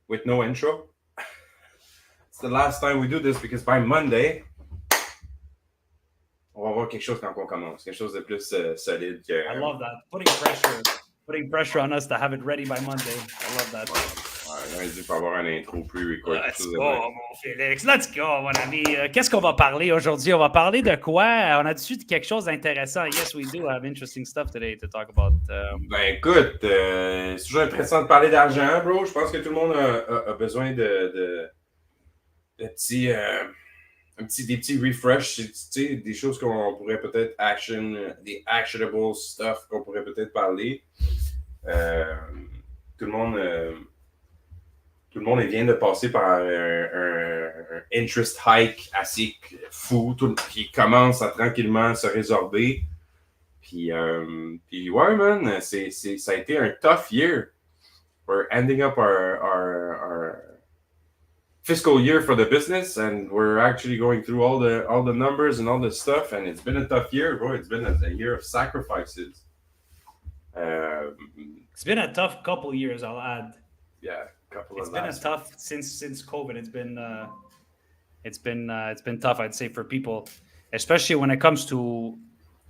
with no intro. It's the last time we do this because by Monday, on va avoir quelque chose quand on commence, quelque chose de plus solide que. I love that. Putting pressure on us to have it ready by Monday. I love that. Ouais, lundi, il faut avoir un intro pre-record, quelque Let's chose de go, même. mon Félix. Let's go, mon ami. Qu'est-ce qu'on va parler aujourd'hui? On va parler de quoi? On a dessus quelque chose d'intéressant. Yes, we do have interesting stuff today to talk about. Ben écoute, c'est toujours intéressant de parler d'argent, bro. Je pense que tout le monde a besoin de petits, des petits refresh, tu sais, des choses qu'on pourrait peut-être des actionable stuff qu'on pourrait peut-être parler. Euh, tout le monde. Tout le monde vient de passer par un interest hike assez fou, qui commence à tranquillement se résorber. Puis ouais, man, ça a été un tough year. We're ending up our fiscal year for the business, and we're actually going through all the numbers and all the stuff, and it's been a tough year, bro. It's been a year of sacrifices. It's been a tough couple years, I'll add. Yeah, it's been a tough since COVID. It's been tough, I'd say, for people, especially when it comes to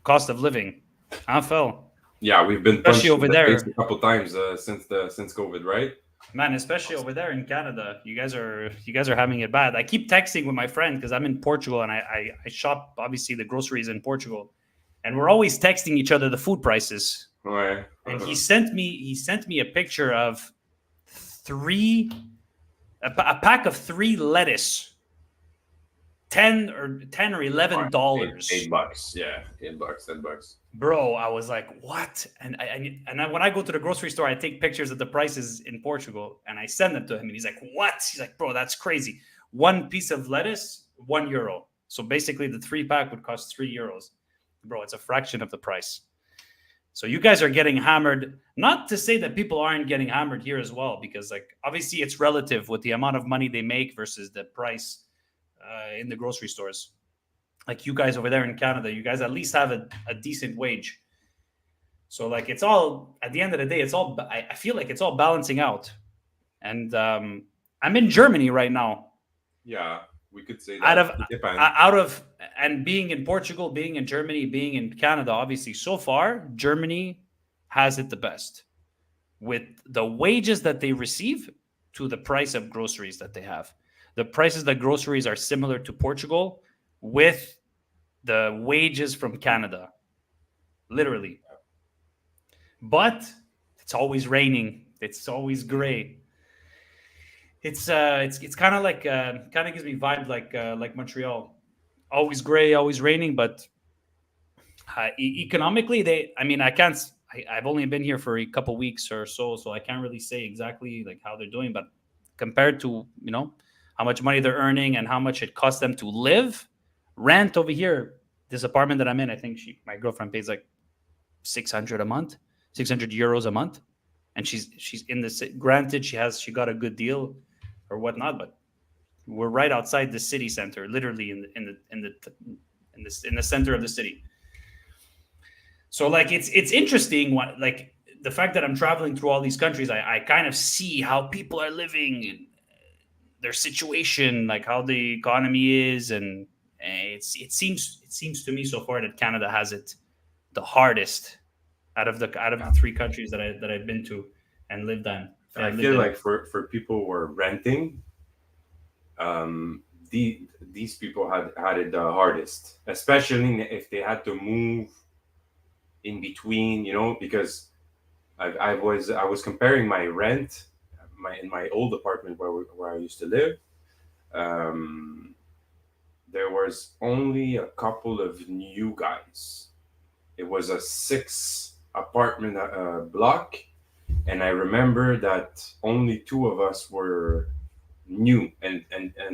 cost of living. Huh, Phil? Yeah, we've been especially over there a couple times since COVID, right? Man, especially over there in Canada, you guys are having it bad. I keep texting with my friend because I'm in Portugal and I shop obviously the groceries in Portugal, and we're always texting each other the food prices. Ouais. And he sent me a picture of a pack of 3 lettuce. $10 or $11. $8, yeah, $10. Bro, I was like, what? And when I go to the grocery store, I take pictures of the prices in Portugal and I send them to him. And he's like, what? He's like, bro, that's crazy. One piece of lettuce, €1. So basically, the 3-pack would cost €3. Bro, it's a fraction of the price. So you guys are getting hammered. Not to say that people aren't getting hammered here as well, because like obviously it's relative with the amount of money they make versus the price in the grocery stores. Like you guys over there in Canada, you guys at least have a decent wage. So like it's all, at the end of the day, it's all, I feel like it's all balancing out. And I'm in Germany right now. Yeah, we could say that. Out of and being in Portugal, being in Germany, being in Canada, obviously so far, Germany has it the best with the wages that they receive to the price of groceries that they have. The prices of groceries are similar to Portugal with the wages from Canada, literally. But it's always raining. It's always gray. It's kind of like kind of gives me vibe like Montreal. Always gray, always raining. But economically, I've only been here for a couple weeks or so I can't really say exactly like how they're doing. But compared to how much money they're earning and how much it costs them to live, rent over here, this apartment that I'm in, I think my girlfriend pays like 600 a month, 600 euros a month, and she's in this. Granted, she got a good deal or whatnot, but we're right outside the city center, literally in the center of the city. So like it's interesting what like the fact that I'm traveling through all these countries, I kind of see how people are living and their situation, like how the economy is, and it seems to me so far that Canada has it the hardest out of the 3 countries that I've been to and lived in. I feel like for people who are renting, these people had it the hardest, especially if they had to move in between, because I was comparing my rent in my old apartment where I used to live. There was only a couple of new guys. It was a 6 apartment block, and I remember that only 2 of us were new, and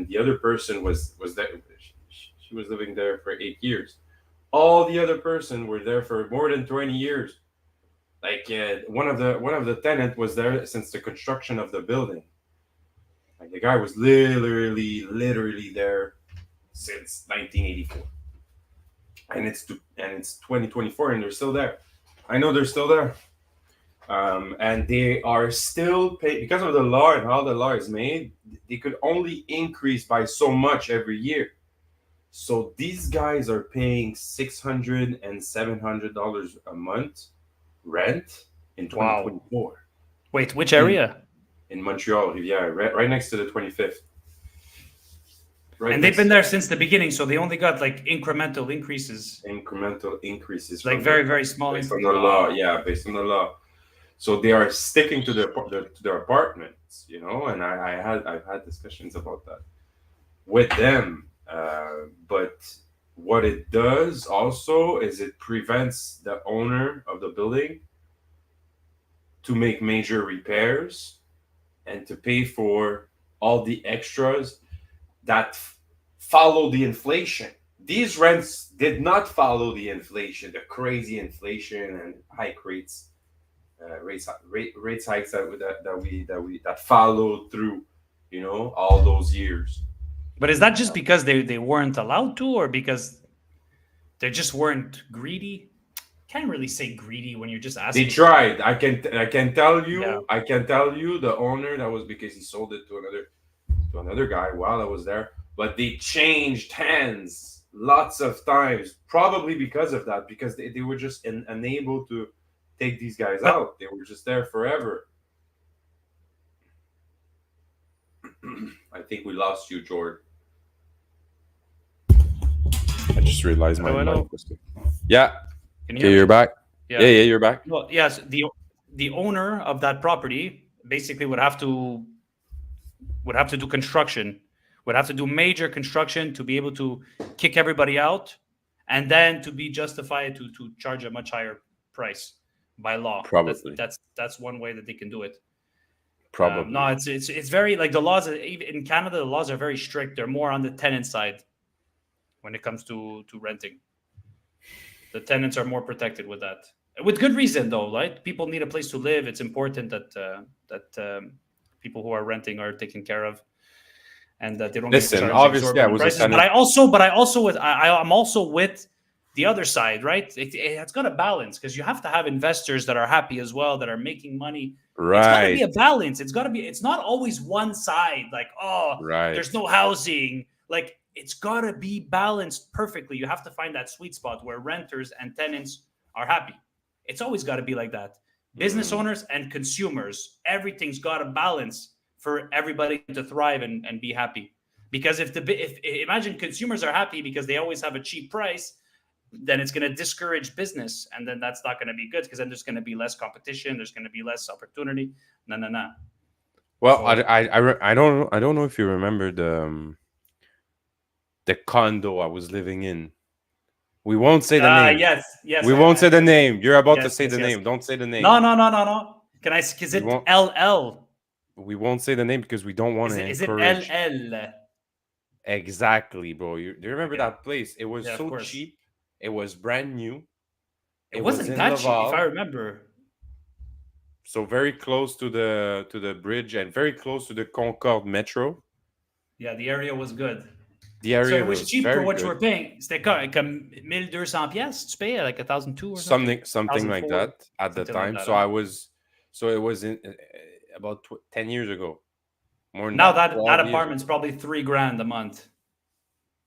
the other person was there. She was living there for 8 years. All the other person were there for more than 20 years. Like one of the tenant was there since the construction of the building. Like the guy was literally there since 1984, and it's 2024, and they're still there. I know they're still there. And they are still paid because of the law and how the law is made. They could only increase by so much every year. So these guys are paying $600 and $700 a month rent in Wow. 2024 Wait, which in area? Montreal, Rivière, right next to the 25th, right And they've next been to there since the beginning, so they only got like incremental increases, incremental increases like from the very, very small based on increase. the law. Wow. Yeah, based on the law. So they are sticking to their apartments, and I've had discussions about that with them. But what it does also is it prevents the owner of the building to make major repairs and to pay for all the extras that follow the inflation. These rents did not follow the inflation, the crazy inflation and hike rates, rates hikes that followed through, all those years. But is that just because they weren't allowed to, or because they just weren't greedy? Can't really say greedy when you're just They asking for tried. yeah. I can tell you the owner, that was because he sold it to another guy while I was there. But they changed hands lots of times, probably because of that, because they were just unable to take these guys But out. They were just there forever. I think we lost you, George. I just realized my hello, mic hello. was. Yeah. Can you hear Okay, you're me? back. Yeah, Yeah. yeah, you're back. Well, yes. The owner of that property basically would have to do construction, would have to do major construction to be able to kick everybody out, and then to be justified to charge a much higher price by law. That's Probably. that's that's one way that they can do it. No, Probably. it's very like the laws even in Canada. The laws are very strict. They're more on the tenant side when it comes to renting. The tenants are more protected with that, with good reason though. Right? People need a place to live. It's important that people who are renting are taken care of and that they don't get Listen, charged obviously, I exorbitant was a prices. tenant. But I'm also with the other side, right? It's got a balance because you have to have investors that are happy as well, that are making money. It's got to be Right, a balance. It's got to be. It's not always one side. Like, oh, right. there's no housing. Like, it's got to be balanced perfectly. You have to find that sweet spot where renters and tenants are happy. It's always got to be like that. Business Mm, owners and consumers, everything's got to balance for everybody to thrive and be happy. Because if imagine consumers are happy because they always have a cheap price, then it's going to discourage business, and then that's not going to be good because then there's going to be less competition, there's going to be less opportunity. No, no, no. Well, So I don't know if you remember the condo I was living in. We won't say the name. yes, yes, We won't say the yes, name. You're about to yes, say yes, the yes. name. Don't say the name. No, no, no, no, no. Can I? Is We it won't. LL? We won't say the name because we don't want to Is it encourage. LL? Exactly, bro. Do you remember Okay. that place? It was Yeah, of so course. cheap. It was brand new. It It was wasn't in that cheap, if I Laval, remember. so very close to the bridge and very close to the Concorde Metro. Yeah, the area was good. The So area it was was cheap for very what you good. were paying. C'était comme 1200 pièces. Tu payais like 1,002 or something. Something like 1,004, that at the something like time. that. So Huh? I was, so it was in about 10 years ago, more than Now that, that 12 years apartment's ago, probably 3 grand a month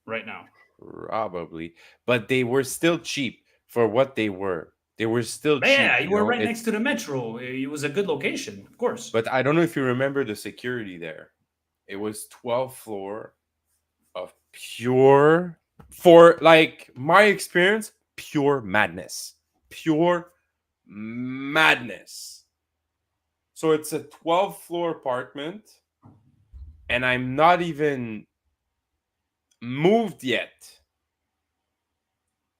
right now. probably. But they were still cheap for what they were. They were still But yeah, cheap, you were right next to the metro. It was a good location, of course. But I don't know if you remember the security there. It was 12th floor of pure, for like my experience, pure madness. Pure madness. So it's a 12th floor apartment, and I'm not even moved yet.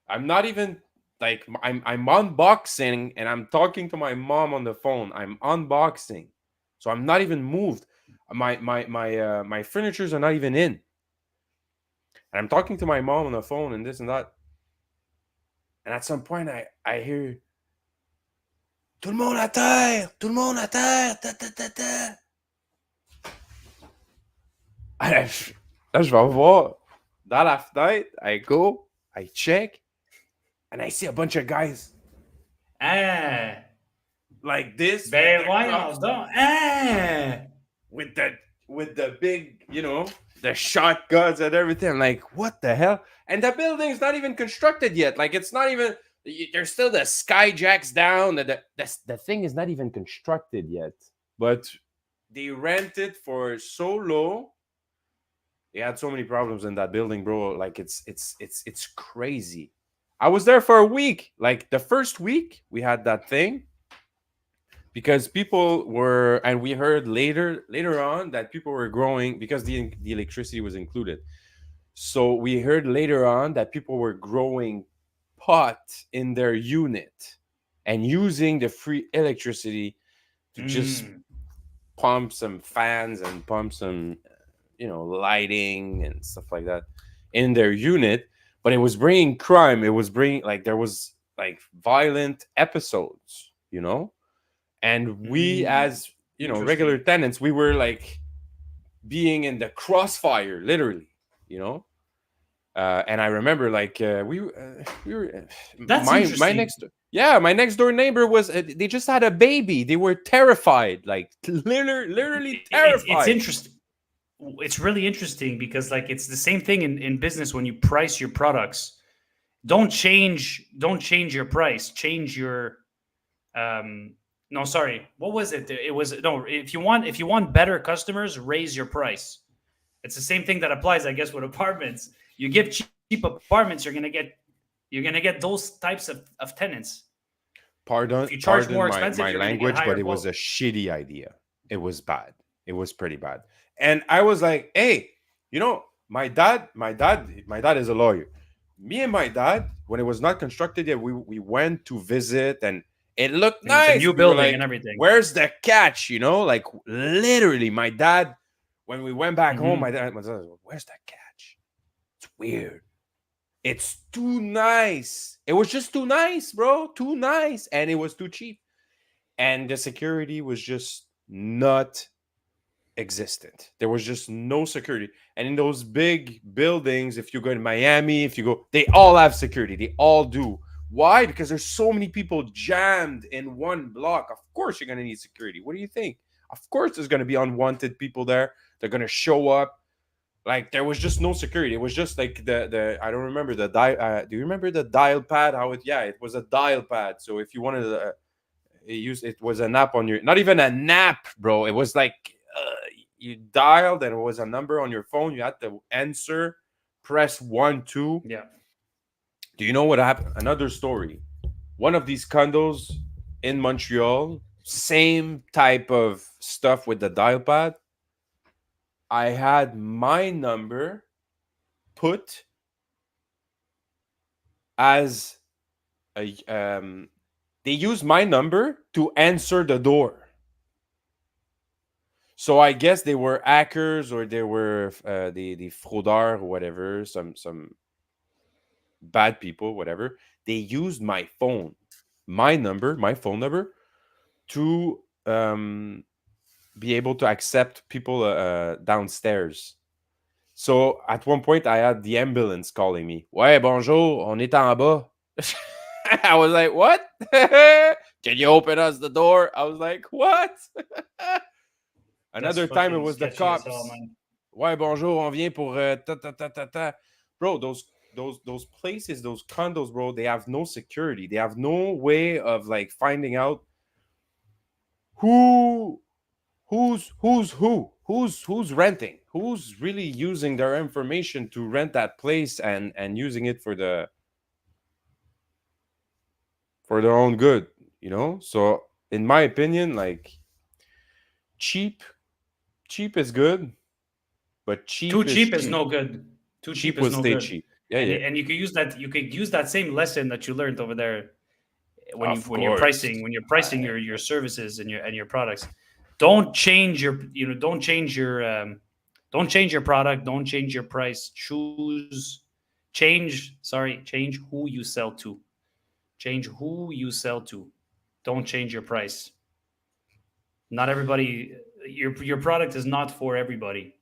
I'm not even like I'm unboxing and I'm talking to my mom on the phone. I'm unboxing. So I'm not even moved. My furnitures are not even in. And I'm talking to my mom on the phone and this and that. And at some point I hear tout le monde à terre, tout le monde à terre, ta ta ta ta. Là, je vais voir dans la fenêtre, I go, I check, and I see a bunch of guys. Ah, like this with Ben the voyons cups, donc. Ah! with the big, the shotguns and everything. I'm like, what the hell? And the building's not even constructed yet. Like, it's not even. There's still the skyjacks down. The thing is not even constructed yet. But they rent it for so low. They had so many problems in that building, bro. Like, it's crazy. I was there for a week. Like, the first week we had that thing, because people were, and we heard later on that people were growing because the electricity was included. So we heard later on that people were growing pot in their unit and using the free electricity to just Mm. pump some fans and pump some, lighting and stuff like that in their unit. But it was bringing crime. It was bringing, like, there was like violent episodes, and we, Mm. as regular Interesting. tenants, we were like being in the crossfire, literally, you know. And I remember, like, we were That's my interesting. next, yeah, my next door neighbor was, they just had a baby. They were terrified, like, literally It's terrified. interesting. It's really interesting because like it's the same thing in business when you price your products. Don't change your price. Change your no, sorry. What was it? It was no, if you want better customers, raise your price. It's the same thing that applies, I guess, with apartments. You give cheap apartments, you're gonna get those types of tenants. If you charge more Pardon expensive, my you're gonna get language, higher but it was quality. a shitty idea. It was bad. It was pretty bad. And I was like, hey, my dad is a lawyer. Me and my dad, when it was not constructed yet, we went to visit, and it looked And it's a nice. new We were building and like, everything. where's the catch? Like, literally, my dad, when we went back home, my Hmm. dad was like, where's the catch? It's weird. It's too nice. It was just too nice, bro. Too nice. And it was too cheap. And the security was just not existent. There was just no security. And in those big buildings, if you go in Miami, if you go, they all have security. They all do. Why? Because there's so many people jammed in one block. Of course, you're going to need security. What do you think? Of course, there's going to be unwanted people there. They're going to show up. Like, there was just no security. It was just like the I don't remember the dial. Do you remember the dial pad? How it? Yeah, it was a dial pad. So if you wanted to it was an app on your, not even a nap, bro. It was like, you dialed and it was a number on your phone. You had to answer, press 1 2. Yeah. Do you know what happened? Another story. One of these condos in Montreal, same type of stuff with the dial pad. I had my number put as a they used my number to answer the door. So I guess they were hackers, or they were the fraudeurs or whatever, some bad people, whatever. They used my phone number, to be able to accept people downstairs. So at one point, I had the ambulance calling me. Ouais, bonjour, on est en bas. I was like, what? Can you open us the door? I was like, what? That's Another time, it fucking was the sketchy as hell, cops. man. Ouais, bonjour, on vient pour ta ta ta ta ta. Bro, those places, those condos, bro, they have no security. They have no way of, like, finding out who who's renting, who's really using their information to rent that place, and using it for their own good, So in my opinion, like, cheap cheap is good, but Too cheap is cheap is cheap. no good. Too cheap Cheap is will no stay good. cheap. Yeah, And yeah. and you could use that same lesson that you learned over there when you Of when you're course. pricing when you're pricing your services and your products. Don't change your product. Don't change your price. Change who you sell to. Change who you sell to. Don't change your price. Not everybody. Your product is not for everybody.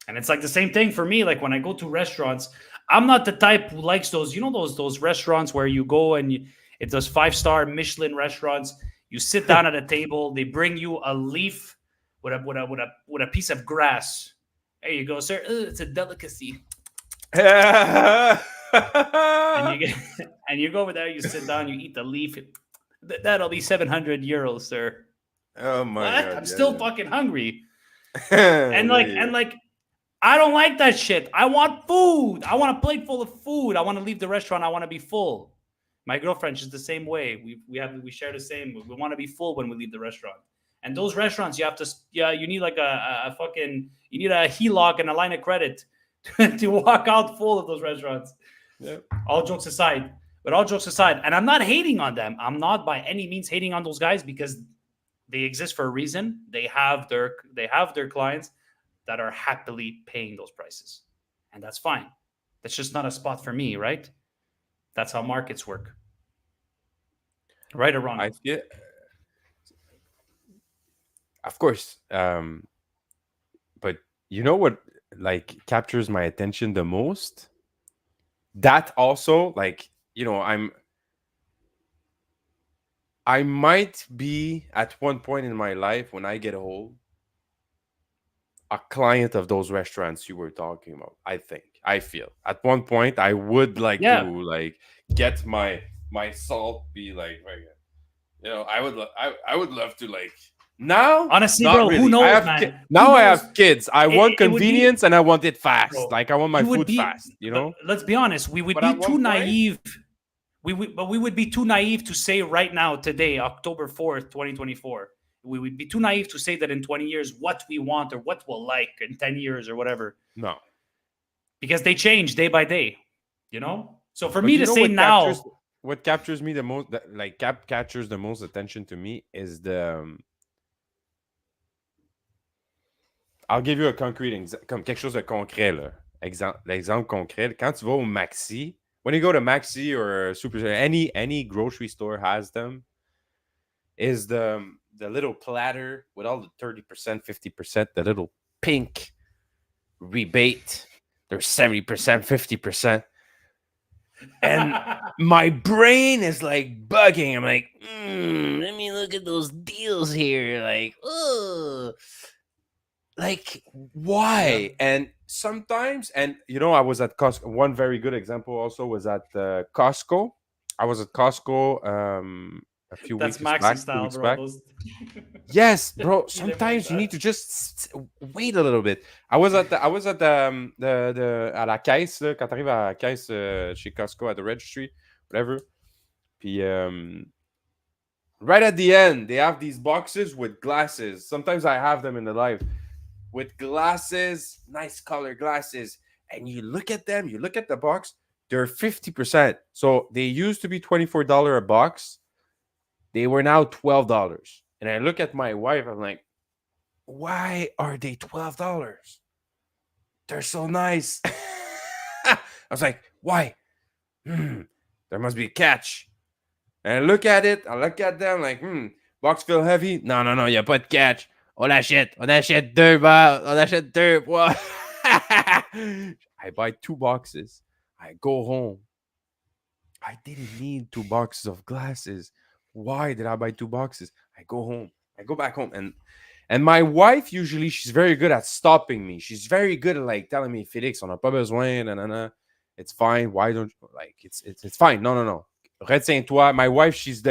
And it's like the same thing for me. Like when I go to restaurants, I'm not the type who likes those, those restaurants where you go and it's those 5-star Michelin restaurants. You sit down at a table. They bring you a leaf with a piece of grass. There you go, sir. It's a delicacy. And you get and you go over there. You sit down. You eat the leaf. That'll be 700 euros, sir. Oh my What? god, I'm still yeah. fucking hungry. And There like you and go. like I don't like that shit. I want food. I want a plate full of food. I want to leave the restaurant. I want to be full. My girlfriend, she's the same way. We share the same. We want to be full when we leave the restaurant. And those restaurants, you have to you need like a fucking you need a HELOC and a line of credit to walk out full of those restaurants. Yeah. All jokes aside, but all jokes aside, and I'm not hating on them. I'm not by any means hating on those guys because they exist for a reason. They have their clients that are happily paying those prices, and that's fine. That's just not a spot for me, right? That's how markets work, right or I wrong. feel, of course. But you know what, like, captures my attention the most? That also, like, I might be at one point in my life when I get old a client of those restaurants you were talking about. I feel at one point I would like Yeah, to, like, get my salt be like, I would love to, like, now, honestly, not bro, who really. knows, man? Who Now I knows? have kids. I want It would be, convenience and I want it fast. bro. Like, I want my You would food be. fast, you know? Let's be honest. We would But be at too one point, naive. But we would be too naive to say right now, today, October 4th, 2024. We would be too naive to say that in 20 years what we want or what we'll like in 10 years or whatever, no. because they change day by day. You know. So for But me you to know say now, what captures me the most, like, captures the most attention to me is the I'll give you a concrete comme quelque chose de concret, là. L'exemple concret, quand tu vas au Maxi, when you go to Maxi or Super, any grocery store has them, is the little platter with all the 30%, 50%, the little pink rebate. There's 70%, 50%. And my brain is like bugging. I'm like, let me look at those deals here. Like, ugh. Like, yeah, why? And sometimes, and I was at Costco. One very good example also was at Costco. I was at Costco a few that's weeks Maxi back, two style, weeks bro. back. Those Yes, bro. you them like Sometimes you need that. to just wait a little bit. I was at the à la caisse là, quand t'arrives à la caisse chez Costco at the registry, whatever. Puis right at the end, they have these boxes with glasses. Sometimes I have them in the live with glasses, nice color glasses, and you look at them. You look at the box. They're 50%. So they used to be $24 a box. They were now $12. And I look at my wife. I'm like, why are they $12? They're so nice. I was like, why? There must be a catch. And I look at it. I look at them like, box feel heavy. Non, non, non, il n'y a pas de catch. On achète deux, on achète deux. What? I buy 2 boxes. I go home. I didn't need 2 boxes of glasses. Why did I buy 2 boxes? I go home. I go back home. And my wife, usually, she's very good at stopping me. She's very good at, like, telling me, Félix, on n'a pas besoin, nanana. It's fine. Why don't you, like, it's fine. No, no, no. Retiens-toi. My wife, she's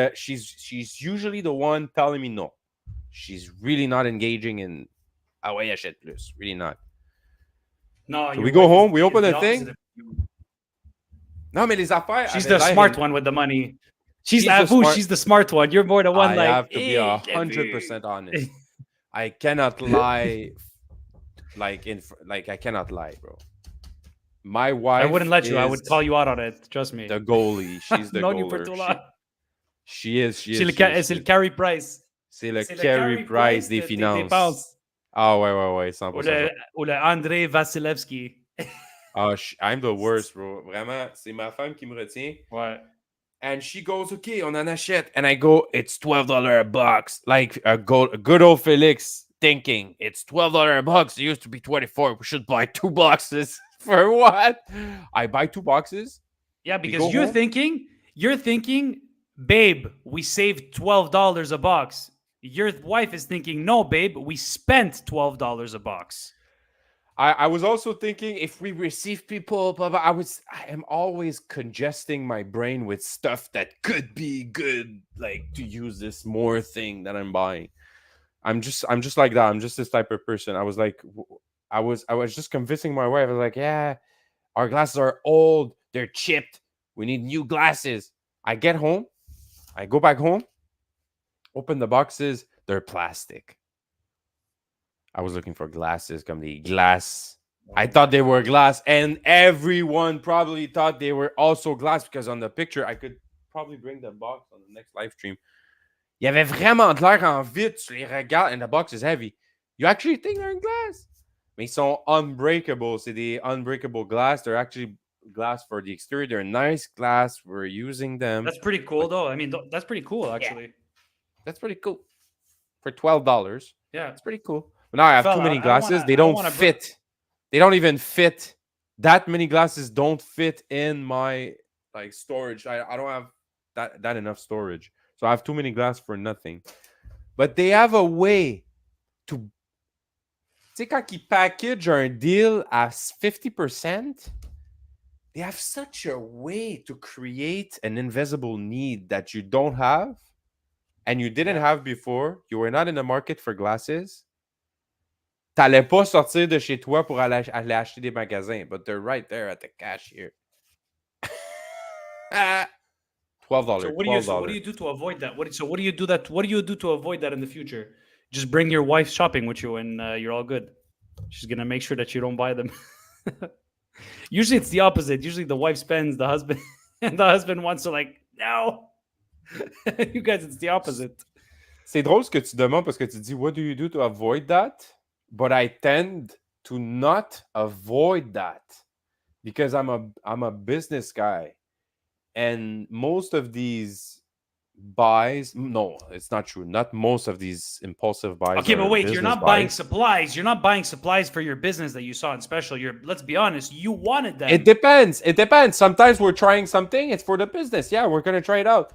usually the one telling me no. She's really not engaging in, ah ouais, achète plus. Really not. No, So your we go wife home, we is open the the opposite thing. of you. Non, mais les affaires She's avaient the l'air smart one with the money. She's She's the smart. She's the smart one. You're more the one I like, have to be hey, Kevin. 100% honest. I cannot lie, like I cannot lie, bro. My I wife wouldn't let you. I would is call you out on it. Trust me. the goalie. She's I've the known you for goaler. too long. She is. She C'est is. le, She is. c'est le carry price. C'est le C'est le carry price des des finances. dépenses. Ah ouais, ouais, ouais, 100%. Ou le André Vasilevski. Ah, I'm the worst, bro. Vraiment, c'est ma femme qui me retient. Ouais. And she goes, okay, on en achète. And I go, it's $12 a box. Like a good old Felix thinking, it's $12 a box. It used to be 24. We should buy 2 boxes. For what? I buy 2 boxes. Yeah, We because go home. you're thinking babe, we saved $12 a box. Your wife is thinking, no, babe, we spent $12 a box. I was also thinking if we receive people, blah, blah, I am always congesting my brain with stuff that could be good, like to use this more thing that I'm buying. I'm just like that. I'm just this type of person. I was like, I was just convincing my wife. I was like, yeah, our glasses are old, they're chipped. We need new glasses. I get home, I go back home, open the boxes, they're plastic. I was looking for glasses, come the glass. I thought they were glass, and everyone probably thought they were also glass because on the picture, I could probably bring the box on the next live stream. Il y avait vraiment de l'air en vide, tu les regardes, and the box is heavy. You actually think they're in glass? Mais ils sont unbreakable. C'est des unbreakable glass. They're actually glass for the exterior. They're nice glass. We're using them. That's pretty cool, though. I mean, that's pretty cool, actually. That's pretty cool. For $12. Yeah. It's pretty cool. But now I have too many glasses. They don't fit. They don't even fit. That many glasses don't fit in my like storage. I don't have that enough storage. So I have too many glasses for nothing. But they have a way to... Tu sais, quand ils package un deal à 50%, they have such a way to create an invisible need that you don't have and you didn't have before. You were not in the market for glasses. T'allais pas sortir de chez toi pour aller acheter des magasins, but they're right there at the cashier. $12. So what do you do to avoid that? What do you do to avoid that in the future? Just bring your wife shopping with you, and you're all good. She's gonna make sure that you don't buy them. Usually it's the opposite. Usually the wife spends, the husband, and the husband wants to like, no. You guys, it's the opposite. C'est drôle ce que tu demandes parce que tu dis, what do you do to avoid that? But I tend to not avoid that because I'm a business guy. And most of these buys, no, it's not true. Not most of these impulsive buys. Okay, but wait, you're not buying buys. supplies. You're not buying supplies for your business that you saw in special. Let's be honest, you wanted them. It depends. It depends. Sometimes we're trying something. It's for the business. Yeah, we're going to try it out.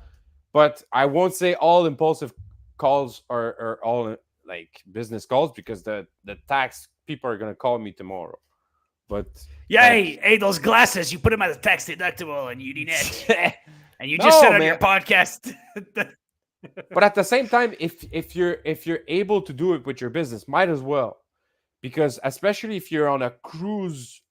But I won't say all impulsive calls are all like business calls because the tax people are going to call me tomorrow. But yeah, hey, those glasses, you put them at the tax deductible and you need it. And you just said on your podcast. But at the same time, if you're able to do it with your business, might as well. Because especially if you're on a cruise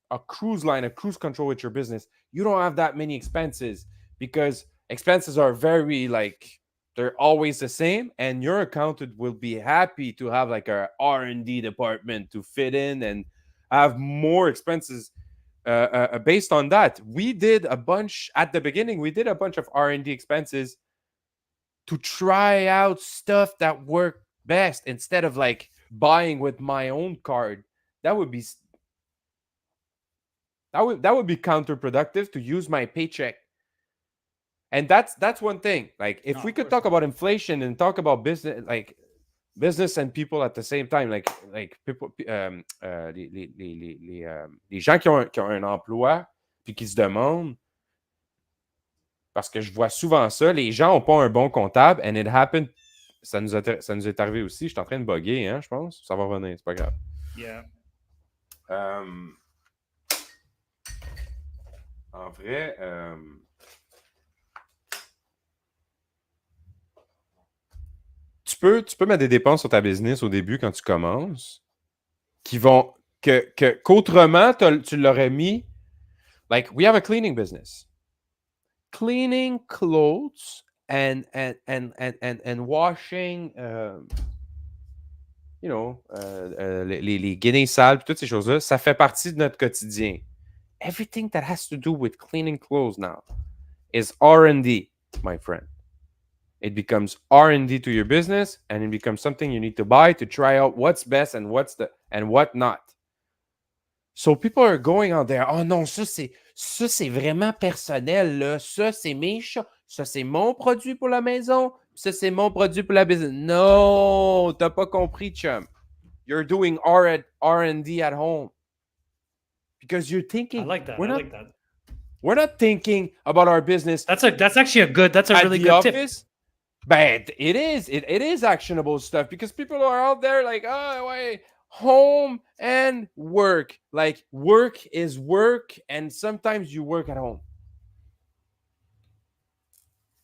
line, a cruise control with your business, you don't have that many expenses because expenses are very like they're always the same, and your accountant will be happy to have like a R&D department to fit in and have more expenses based on that. We did a bunch at the beginning. We did a bunch of R&D expenses to try out stuff that worked best instead of like buying with my own card. That would be counterproductive to use my paycheck. And that's one thing. Like if we could talk about inflation and talk about business and people at the same time, like people, les gens qui ont un emploi puis qui se demandent, parce que je vois souvent ça, les gens n'ont pas un bon comptable, and it happened, ça nous est arrivé aussi, je suis en train de bugger, hein, je pense, ça va revenir, c'est pas grave. Yeah. En vrai, tu peux mettre des dépenses sur ta business au début quand tu commences qui vont qu'autrement tu l'aurais mis. Like we have a cleaning business. Cleaning clothes and washing les guinées sales, toutes ces choses-là, ça fait partie de notre quotidien. Everything that has to do with cleaning clothes now is R&D, my friend. It becomes R&D to your business, and it becomes something you need to buy to try out what's best and what not. So people are going out there, oh non, ça c'est vraiment personnel, là. Ça c'est mes chats, ça c'est mon produit pour la maison, ça c'est mon produit pour la business. No, t'as pas compris, chum. You're doing R&D at home. Because you're thinking, I like that. We're not thinking about our business That's actually a good. That's a at really the good tip. office. But it is. It is actionable stuff because people are out there like, oh, wait, home and work. Like work is work, and sometimes you work at home.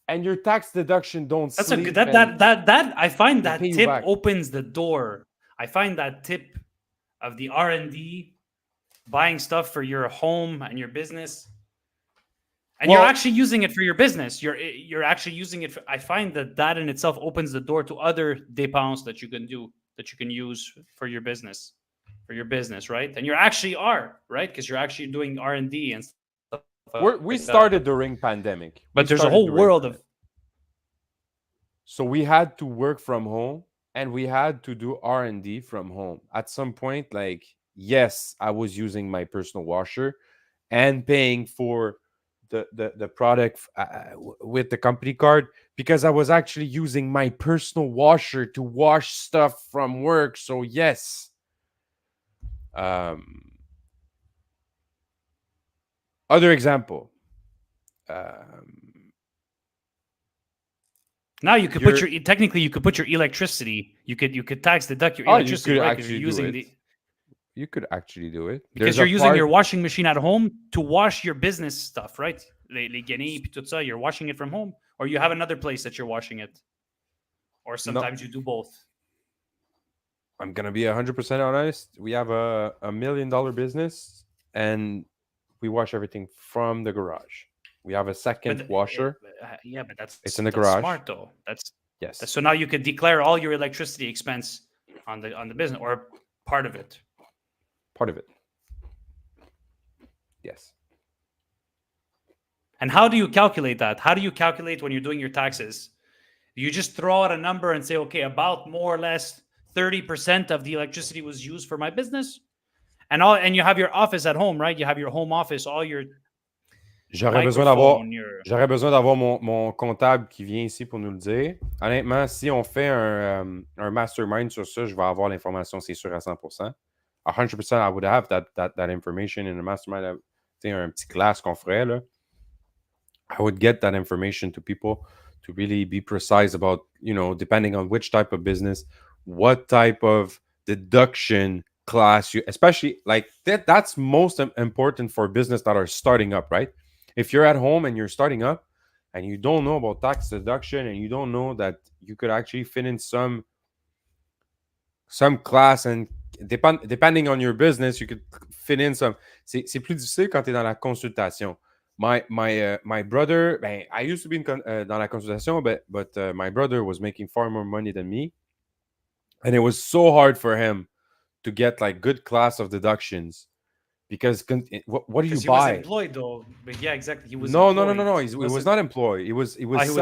And your tax deduction don't That's a good. sleep and That I find they pay that you tip back. opens the door. I find that tip of the R&D, buying stuff for your home and your business, and you're Well, actually using it for your business. You're actually using it. I find that in itself opens the door to other dépenses that you can do, that you can use for your business, right? And you actually are, right, because you're actually doing R&D and stuff like that. we started during pandemic. But there's a whole world of. So we had to work from home and we had to do R&D from home. At some point, like, yes, I was using my personal washer and paying for the product with the company card because I was actually using my personal washer to wash stuff from work. So yes. Other example. Now you could put your technically you could put your electricity. You could tax deduct your electricity, right? Because you're using the. You could actually do it Because you're using your washing machine at home to wash your business stuff, right? Les guenilles, puis tout ça, you're washing it from home, or you have another place that you're washing it, or sometimes you do both. I'm gonna be 100% honest. We have a $1 million business, and we wash everything from the garage. We have a second washer. Yeah, but it's in the garage. Smart though. Yes. So now you could declare all your electricity expense on the business or part of it. Part of it. Yes. And how do you calculate that? How do you calculate when you're doing your taxes? You just throw out a number and say, okay, about more or less 30% of the electricity was used for my business, and you have your office at home, right? You have your home office, all your. J'aurais besoin d'avoir mon comptable qui vient ici pour nous le dire. Honnêtement, si on fait un mastermind sur ça, je vais avoir l'information, c'est sûr, à 100%. 100%, I would have that information in the mastermind. Un petit class qu'on ferait, là. I would get that information to people to really be precise about, depending on which type of business, what type of deduction class you, especially like that's most important for business that are starting up, right? If you're at home and you're starting up and you don't know about tax deduction and you don't know that you could actually fit in some class and depending on your business, you could fit in some. C'est plus difficile quand tu es dans la consultation. My brother, I used to be dans la consultation, but my brother was making far more money than me, and it was so hard for him to get like good class of deductions because what do you buy? He was employed though, but yeah, exactly. He was no. He was not employed. He was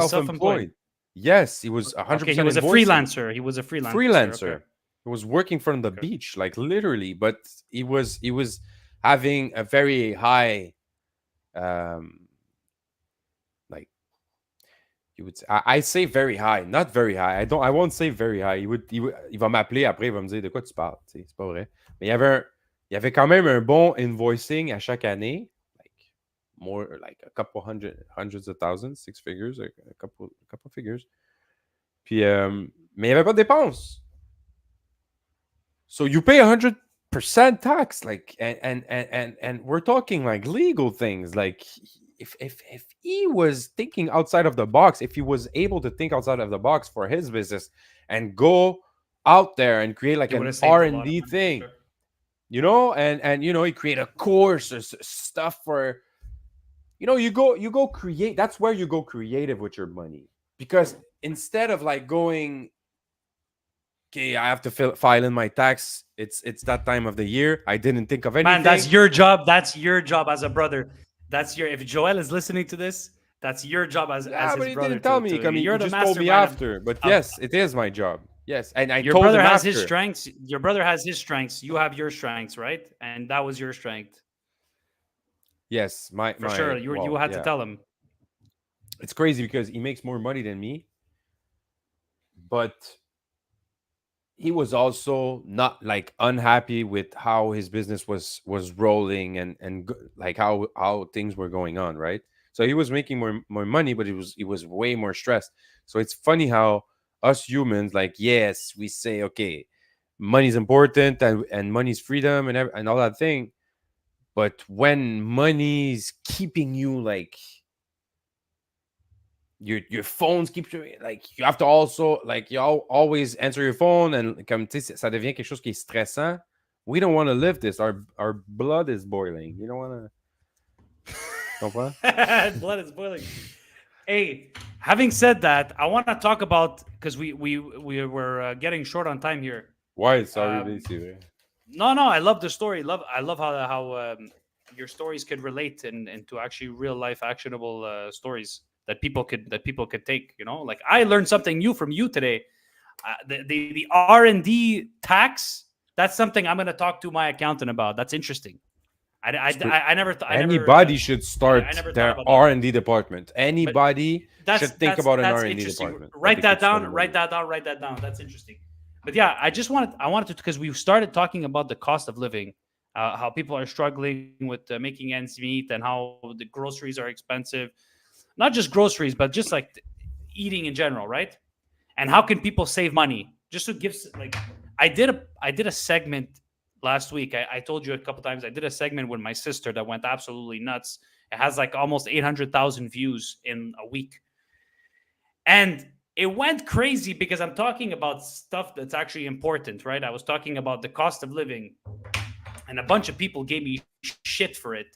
self-employed. Yes, he was 100%. Okay, he was a freelancer. He was a freelancer. Okay. He was working from the beach, like literally, but he was having a very high. Like you would say, I say very high, not very high. I won't say very high. Il va m'appeler après, il va me dire de quoi tu parles. C'est pas vrai. Mais il y avait quand même un bon invoicing à chaque année, like more like a couple hundreds of thousands, 6 figures, a couple figures. Puis mais il n'y avait pas de dépenses. So you pay 100% tax, like, and we're talking like legal things. Like, if he was thinking outside of the box, if he was able to think outside of the box for his business and go out there and create like an R&D thing, and he create a course or stuff for, you go create. That's where you go creative with your money, because instead of like going, okay, I have to file in my tax. It's that time of the year. I didn't think of anything. Man, that's your job. That's your job as a brother. If Joel is listening to this, that's your job as his brother. But he didn't tell me. You're the just told me after. But yes, it is my job. Yes, and your told brother him has after. his strengths. Your brother has his strengths. You have your strengths, right? And that was your strength. Yes, for sure. You had to tell him. It's crazy because he makes more money than me, but he was also not like unhappy with how his business was rolling and like how things were going on, right? So he was making more money, but it was way more stressed. So it's funny how us humans, like, yes, we say, okay, money's important and money's freedom and all that thing, but when money's keeping you like your phones keep you like you have to also like always answer your phone and comme tu sais ça devient quelque chose qui est stressant. We don't want to live this. Our blood is boiling. You don't want to. Comprends? Blood is boiling. Hey, having said that, I want to talk about, because we were getting short on time here. Why? Sorry, Um, c'est vrai. No, I love the story. I love how your stories could relate into actually real life actionable stories that people could take. You know, like I learned something new from you today. The R&D tax. That's something I'm going to talk to my accountant about. That's interesting. I never thought. Anybody should start I never thought their about that. R&D department. But Anybody should think about an that's R&D interesting. department. I Write think that it's down. funny. Write that down. Write that down. That's interesting. But yeah, I wanted to, because we started talking about the cost of living, how people are struggling with making ends meet, and how the groceries are expensive. Not just groceries, but just like eating in general, right? And how can people save money? Just to give like, I did a segment last week. I told you a couple times. I did a segment with my sister that went absolutely nuts. It has like almost 800,000 views in a week, and it went crazy because I'm talking about stuff that's actually important, right? I was talking about the cost of living, and a bunch of people gave me shit for it.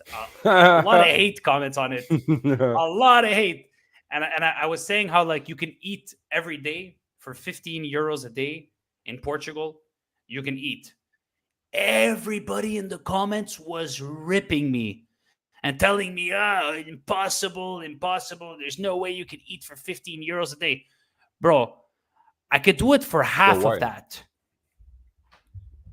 A lot of hate comments on it, a lot of hate. And I was saying how like you can eat every day for 15 euros a day in Portugal. You can eat. Everybody in the comments was ripping me and telling me, oh, impossible, impossible. There's no way you can eat for 15 euros a day. Bro, I could do it for half of that.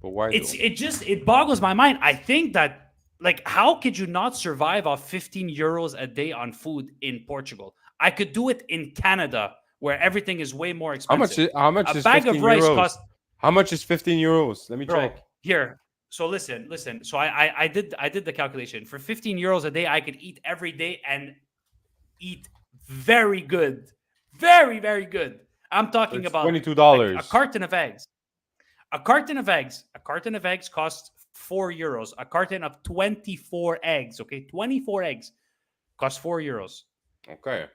But why? It boggles my mind. I think that, like, how could you not survive off 15 euros a day on food in Portugal? I could do it in Canada, where everything is way more expensive. How much A is bag 15 of rice euros? costs, How much is 15 euros? Let me bro, check. here. So listen. So I did the calculation. For 15 euros a day, I could eat every day and eat very good. Very, very good. I'm talking It's about $22. a carton of eggs. A carton of eggs costs 4 euros. A carton of 24 eggs, okay? 24 eggs costs 4 euros. Okay.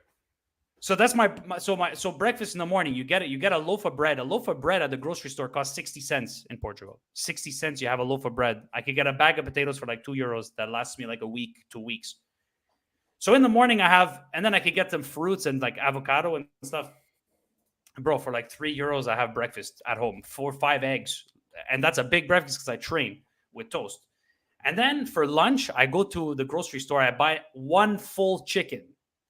So that's so breakfast in the morning, you get a loaf of bread. A loaf of bread at the grocery store costs 60 cents in Portugal. 60 cents, you have a loaf of bread. I could get a bag of potatoes for like 2 euros that lasts me like a week, 2 weeks. So in the morning and then I could get some fruits and like avocado and stuff. Bro, for like 3 euros, I have breakfast at home, 4 or 5 eggs. And that's a big breakfast because I train with toast. And then for lunch, I go to the grocery store. I buy one full chicken.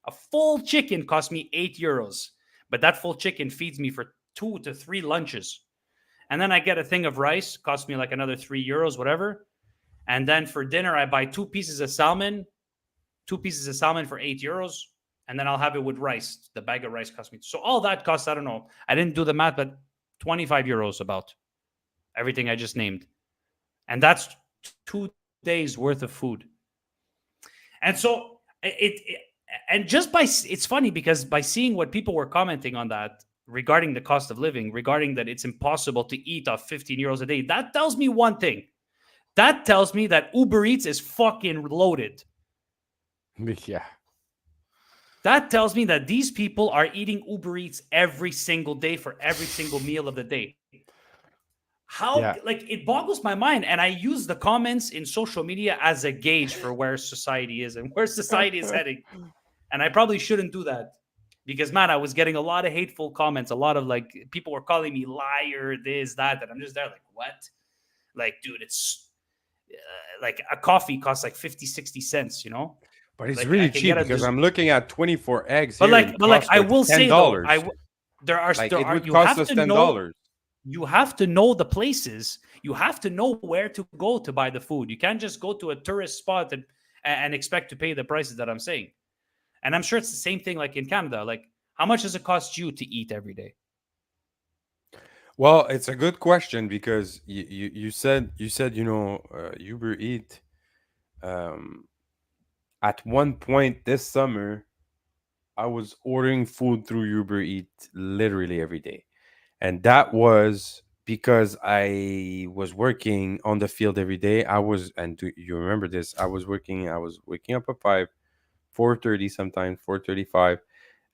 A full chicken costs me 8 euros. But that full chicken feeds me for 2 to 3 lunches. And then I get a thing of rice, costs me like another 3 euros, whatever. And then for dinner, I buy 2 pieces of salmon for 8 euros. And then I'll have it with rice. The bag of rice costs me. So all that costs, I don't know. I didn't do the math, but 25 euros about everything I just named. And that's 2 days worth of food. And so it's funny because by seeing what people were commenting on that regarding the cost of living, regarding that it's impossible to eat off 15 euros a day, that tells me one thing. That tells me that Uber Eats is fucking loaded. Yeah. That tells me that these people are eating Uber Eats every single day for every single meal of the day. Like, it boggles my mind. And I use the comments in social media as a gauge for where society is and where society is heading. And I probably shouldn't do that because, man, I was getting a lot of hateful comments. A lot of like people were calling me liar, this, that. And I'm just there like, what? Like, dude, it's like a coffee costs like 50, 60 cents, you know? But it's Like, really cheap because I'm looking at 24 eggs but here. like I will say though, it would you cost have us to $10. know, you have to know the places. You have to know where to go to buy the food. You can't just go to a tourist spot and expect to pay the prices that I'm saying. And I'm sure it's the same thing like in Canada. Like, how much does it cost you to eat every day? Well, it's a good question because you said Uber Eat. Um, at one point this summer, I was ordering food through Uber Eat literally every day, and that was because I was working on the field every day. And do you remember this? I was waking up at 4:30, sometimes 4:35,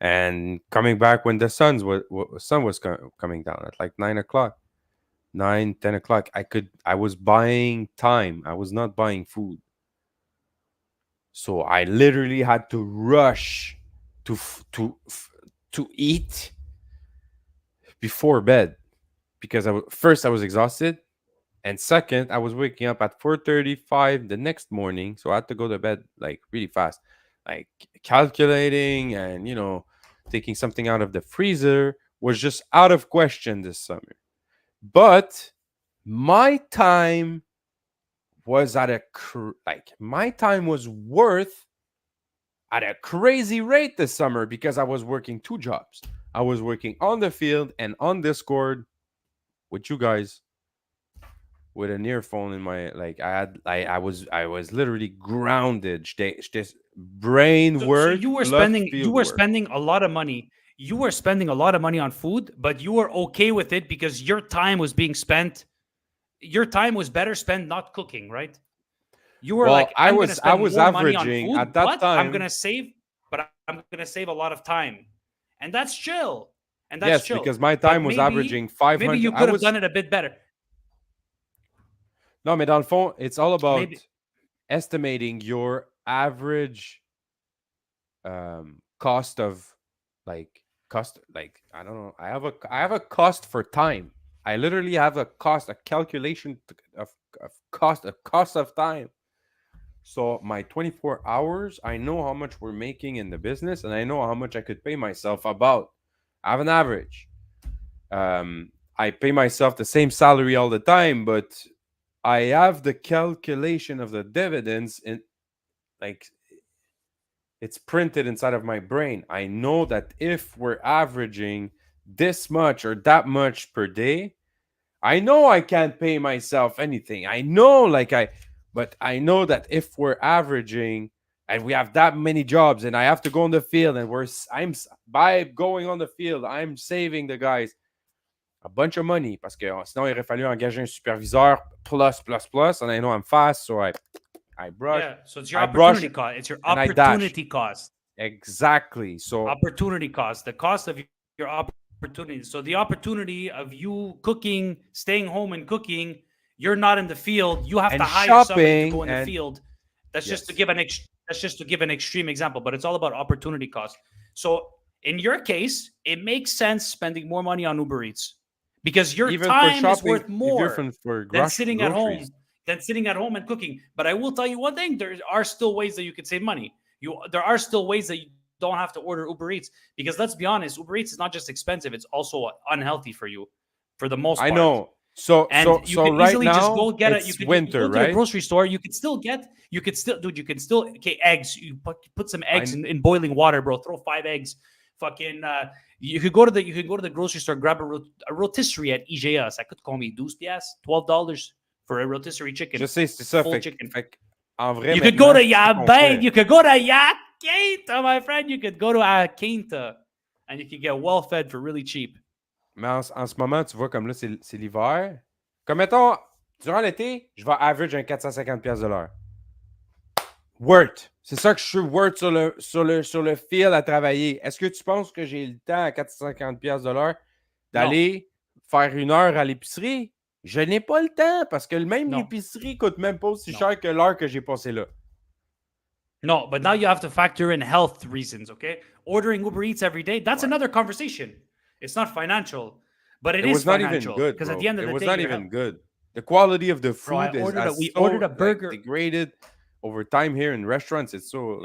and coming back when the sun was coming down at like 9 o'clock, 9, 10 o'clock. I was buying time. I was not buying food. So I literally had to rush to to eat before bed because first I was exhausted, and second I was waking up at 4:35 the next morning, so I had to go to bed like really fast, like calculating and taking something out of the freezer was just out of question this summer. But my time was my time was worth at a crazy rate this summer because I was working two jobs. I was working on the field and on Discord with you guys with an earphone in my I was literally grounded. This brain So work plus you field were work. spending a lot of money. You were spending a lot of money on food, but you were okay with it because your time was being spent. Your time was better spent not cooking, right? You were Well, like, I I'm gonna was I spend was more money on averaging food, at that but I'm time. gonna save. But I'm gonna save a lot of time, and that's chill. And that's Yes, chill. because my But time was averaging maybe you 500. I could have was done it a bit better. No, mais dans le fond, it's all Maybe about estimating your average cost of cost I don't know. I have a cost for time. I literally have a calculation of cost of time. So my 24 hours, I know how much we're making in the business, and I know how much I could pay myself. I have an average. I pay myself the same salary all the time, but I have the calculation of the dividends in, like, it's printed inside of my brain. I know that if we're averaging this much or that much per day, I know I can't pay myself anything. But I know that if we're averaging and we have that many jobs and I have to go on the field and by going on the field, I'm saving the guys a bunch of money parce que sinon il aurait fallu engager un superviseur plus. And I know I'm fast, so I brush, yeah. So it's your I brush opportunity cost. It's your and I dash. opportunity cost. Exactly. So Opportunity cost. The cost of your opportunity. So the opportunity of you cooking, staying home and cooking, you're not in the field. You have to and hire somebody to go in shopping the and field. yes, That's just to give an extreme example, but it's all about opportunity cost. So in your case, it makes sense spending more money on Uber Eats because your even for time is shopping, worth even more for than sitting at home groceries. and cooking. But I will tell you one thing: there are still ways that you can save money. There are still ways that you don't have to order Uber Eats because let's be honest, Uber Eats is not just expensive; it's also unhealthy for you, for the most I part. know. So And so you so could right easily just go now get it. it's You winter, go to the right? grocery store. You could still, dude. You can still, okay, eggs. You put some eggs I in boiling water, bro. Throw 5 eggs. Fucking. You could go to the grocery store, grab a rotisserie at IGA. Ça coûte combien? 12 piastres, $12 for a rotisserie je chicken, sais, c'est ça. full Fait, chicken. fait en vrai You could go maintenant, to c'est ça qu'on fait. You could go to Yaquinta, my friend. You could go to Quinta, and you could get well fed for really cheap. Mais en ce moment, tu vois, comme là, c'est l'hiver. Comme mettons, durant l'été, je vais average un 450$ de l'heure. Worth. C'est ça que je suis worth sur le field à travailler. Est-ce que tu penses que j'ai le temps à 450$ de l'heure No, d'aller faire une heure à l'épicerie? Je n'ai pas le temps parce que même no, l'épicerie coûte même pas aussi no. cher que l'heure que j'ai passée là. No, but now you have to factor in health reasons, okay? Ordering Uber Eats every day, that's Ouais. another conversation. It's not financial, but it It is was not even financial good, because at bro. the end of It the was day, not your even health. good. The quality of the Bro, food is we ordered a burger. degraded over time here in restaurants. It's so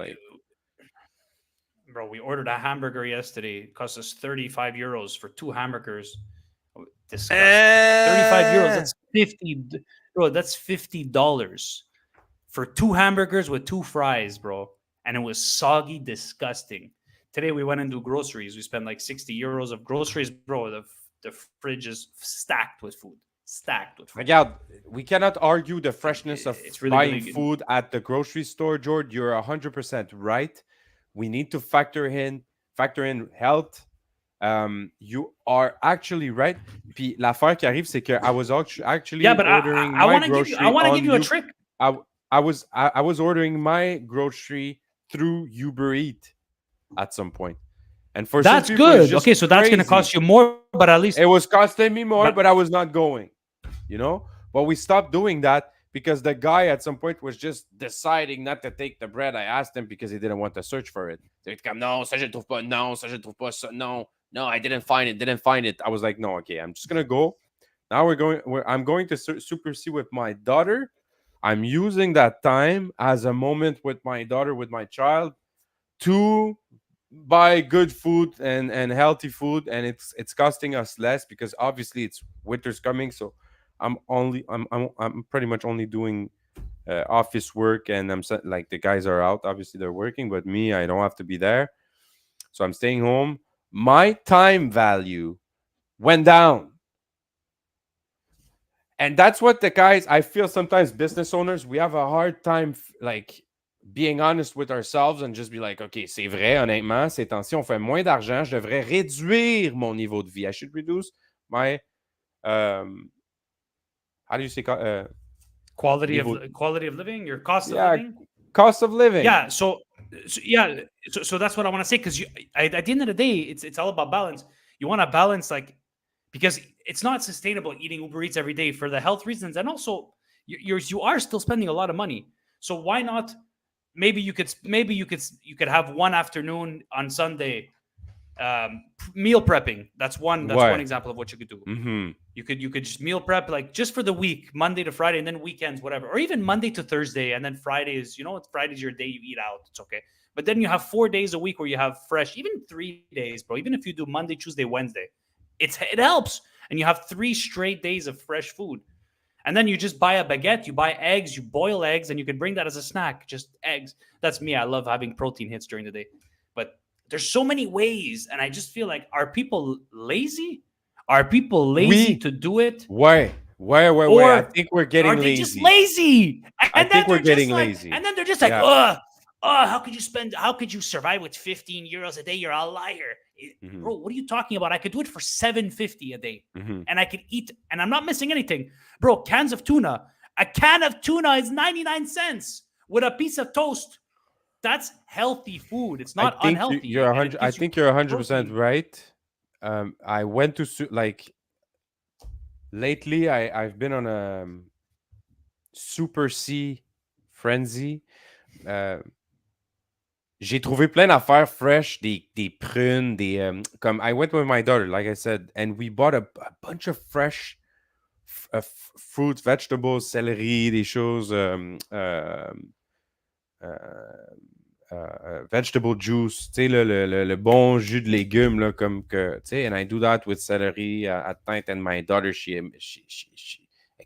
Bro, we ordered a hamburger yesterday. It cost us 35 euros for 2 hamburgers. Disgusting. 35 euros. That's 50. Bro, that's $50 for 2 hamburgers with 2 fries, bro. And it was soggy, disgusting. Today we went and do groceries. We spent like 60 euros of groceries, bro. the fridge is stacked with food, stacked with food. Regarde, we cannot argue the freshness of It's really, buying really good. food at the grocery store, George. You're 100% right. We need to factor in health. You are actually right. Puis l'affaire qui arrive, c'est que I was actually Yeah, but ordering I my want to give you I grocery want to give on you a trick. I was ordering my grocery through Uber Eat at some point. And for That's some people, it's good. just Okay, so that's going to crazy. cost you more, but at least It was costing me more, but but I was not going, you know? But we stopped doing that because the guy at some point was just deciding not to take the bread. I asked him because he didn't want to search for it. So comme, non, ça je trouve pas, non, ça je trouve pas, ça, no, no, I didn't find it. I was like, no, okay, I'm just going to go. Now I'm going to Super C with my daughter. I'm using that time as a moment with my daughter, with my child, to buy good food and healthy food, and it's costing us less because obviously it's winter's coming. So I'm pretty much only doing office work, and like the guys are out. Obviously they're working, but me, I don't have to be there. So I'm staying home. My time value went down. And that's what the guys, I feel sometimes business owners, we have a hard time like being honest with ourselves and just be like, OK, c'est vrai, honnêtement, ces temps-ci, on fait moins d'argent. Je devrais réduire mon niveau de vie. I should reduce my, how do you say, quality niveau, of living, your cost of yeah, living. cost of living. Yeah, so that's what I want to say, because at the end of the day, it's all about balance. You want to balance, like, because it's not sustainable eating Uber Eats every day for the health reasons, and also you are still spending a lot of money. So why not? Maybe you could have one afternoon on Sunday, meal prepping. That's one example of what you could do. Mm-hmm. You could just meal prep, like, just for the week, Monday to Friday, and then weekends, whatever, or even Monday to Thursday, and then Fridays. Friday's your day you eat out. It's okay, but then you have 4 days a week where you have fresh. Even 3 days, bro. Even if you do Monday, Tuesday, Wednesday, it helps, and you have 3 straight days of fresh food. And then you just buy a baguette, you buy eggs, you boil eggs, and you can bring that as a snack. Just eggs. That's me. I love having protein hits during the day. But there's so many ways, and I just feel like, are people lazy? Are people lazy to do it? Why? Or I think we're getting are they lazy. just lazy? And I think we're getting like, lazy. And then they're just like, Yeah. how could you survive with 15 euros a day? You're a liar. Mhm. Bro, what are you talking about? I could do it for 750 a day. Mhm. And I could eat, and I'm not missing anything. Bro, cans of tuna. A can of tuna is 99 cents with a piece of toast. That's healthy food. It's not unhealthy. You're 100. I think you're 100% protein. right. I went to like lately. I've been on a Super C frenzy. J'ai trouvé plein d'affaires fresh, des prunes, comme I went with my daughter, like I said, and we bought a bunch of fresh fruits, vegetables, céleri, des choses, vegetable juice, tu sais, le bon jus de légumes, là, comme que, tu sais, and I do that with celery at night, and my daughter, she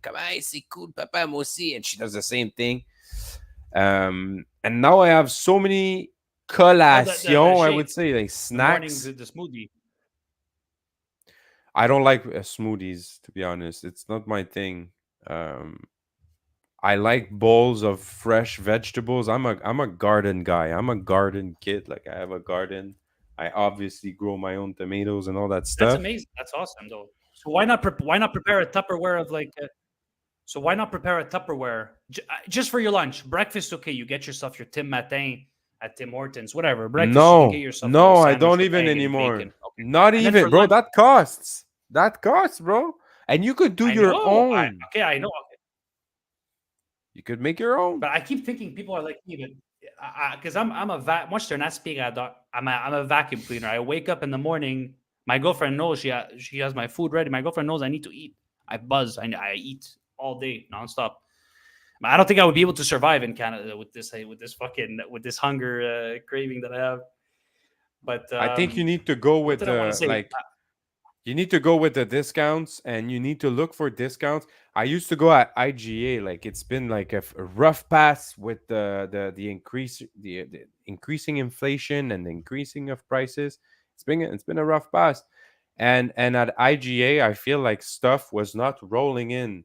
comme, hey, c'est cool, papa, moi aussi, and she does the same thing. And now I have so many collation, I would say, like snacks. The smoothie. I don't like smoothies, to be honest. It's not my thing. I like bowls of fresh vegetables. I'm a garden guy. I'm a garden kid. Like, I have a garden. I obviously grow my own tomatoes and all that stuff. That's amazing. That's awesome, though. So why not prepare a Tupperware of like? So why not prepare a Tupperware just for your lunch? Breakfast, okay. You get yourself your Tim Matin at Tim Hortons, whatever. Breakfast, you can get yourself no, a I sandwich don't with even egg and anymore. bacon. Okay. Not And then even, for bro. lunch- That costs. That costs, bro. And you could do I your know, own. I know. Okay. You could make your own. But I keep thinking people are like me, but because I'm a moi je suis un aspirateur. I'm a vacuum cleaner. I wake up in the morning. My girlfriend knows she has my food ready. My girlfriend knows I need to eat. I buzz. I eat all day nonstop. I don't think I would be able to survive in Canada with this hunger craving that I have. But I think you need to go with like you need to go with the discounts, and you need to look for discounts. I used to go at IGA. Like, it's been like a rough pass with the increasing inflation and the increasing of prices. It's been a rough pass, and at IGA, I feel like stuff was not rolling in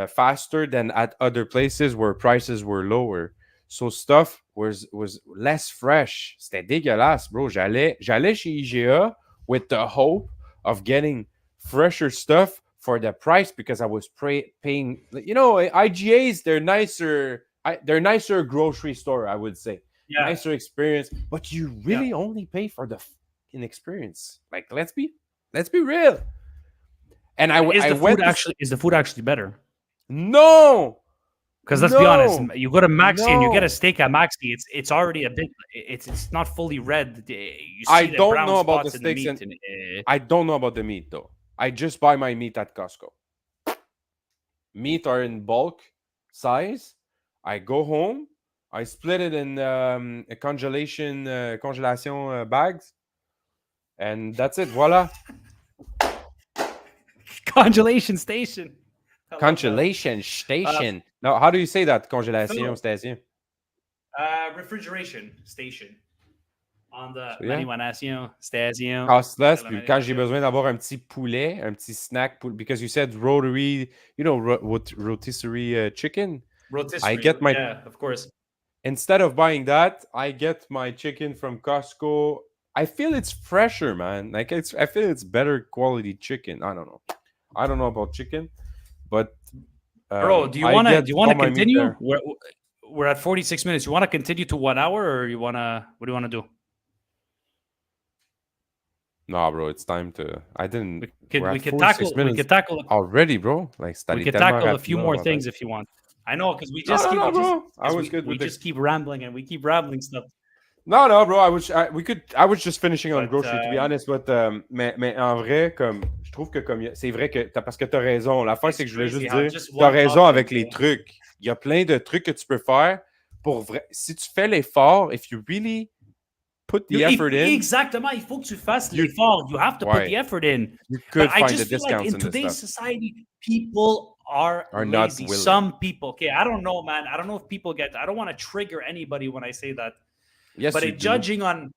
faster than at other places where prices were lower. So stuff was less fresh. C'était dégueulasse, bro. J'allais chez IGA with the hope of getting fresher stuff for the price because I was paying. You know, IGAs they're nicer grocery store, I would say. Yeah. Nicer experience, but you really only pay for the fucking experience. Like let's be real. And Is I the went food actually is the food actually better? no. Because let's be honest, No, you go to Maxi and you get a no. steak at Maxi. It's already a bit. It's not fully red. You I see the don't brown know about the spots in the steaks, meat. and And, I don't know about the meat though. I just buy my meat at Costco. Meat are in bulk size. I go home. I split it in a congelation bags, and that's it. Voila, congelation station. I love that. congelation station. Now, how do you say that? Congelation Phil. station. Refrigeration station. On the So, yeah. l'animation station. Costless. de Puis quand j'ai l'animation. besoin d'avoir un petit poulet, un petit snack, because you said rotary, you know, rotisserie chicken. Rotisserie. I get my Yeah, of course. instead of buying that, I get my chicken from Costco. I feel it's fresher, man. Like I feel it's better quality chicken. I don't know about chicken, but Bro, do you I want to get do you want all to my meat continue? there. We're at 46 minutes. You want to continue to 1 hour, or you want to? What do you want to do? Nah, bro, it's time to. I didn't. We're We at could 46 tackle minutes already, bro. Like, we could tackle a few more things if you want. I know because we just keep bro. I was we, good we with the just keep rambling and we keep rambling stuff. No, bro. I was just finishing on But, grocery, to be honest. But, mais en vrai, comme, je trouve que comme c'est vrai que parce que t'as raison. L'affaire, c'est que je voulais juste dire, t'as raison avec les trucs. Il y a plein de trucs que tu peux faire pour vrai. Si tu fais l'effort, if you really put the effort in. Exactement. Il faut que tu fasses l'effort. You have to put the effort in. You could But find I just the feel like discounts in in this today's stuff. society, people are not lazy. willing. Some people. Okay, I don't know, man. I don't know if people get. I don't want to trigger anybody when I say that. Yes, but you do. judging on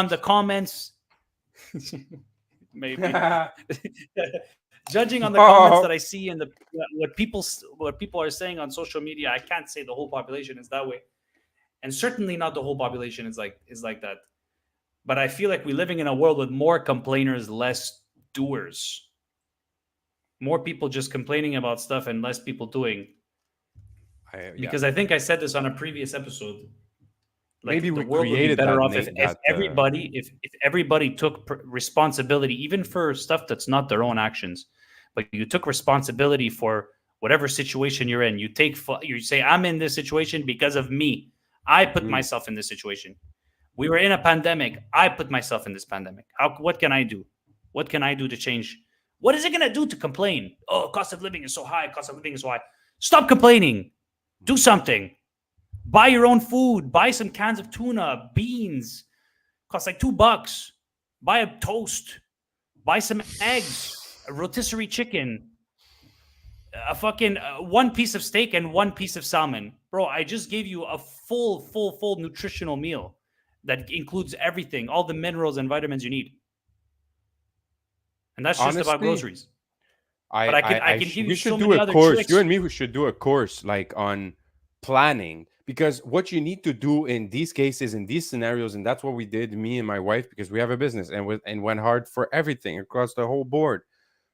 the comments, maybe judging on the comments that I see and what people are saying on social media, I can't say the whole population is that way, and certainly not the whole population is like that. But I feel like we're living in a world with more complainers, less doers. More people just complaining about stuff and less people doing. Because I think I said this on a previous episode. Like, maybe the we world would be created better that, off if everybody took responsibility, even for stuff that's not their own actions, but you took responsibility for whatever situation you're in. You say, I'm in this situation because of me. I put myself in this situation. We were in a pandemic. I put myself in this pandemic. What can I do? What can I do to change? What is it going to do to complain? Oh, cost of living is so high. Cost of living is so high. Stop complaining. Do something. Buy your own food. Buy some cans of tuna, beans. Costs like $2. Buy a toast. Buy some eggs, a rotisserie chicken, a fucking one piece of steak and one piece of salmon. Bro, I just gave you a full nutritional meal that includes everything, all the minerals and vitamins you need. And that's just about groceries. But I can give you so many other tricks. You and me, we should do a course like on planning, because what you need to do in these cases, in these scenarios, and that's what we did, me and my wife, because we have a business and went hard for everything across the whole board.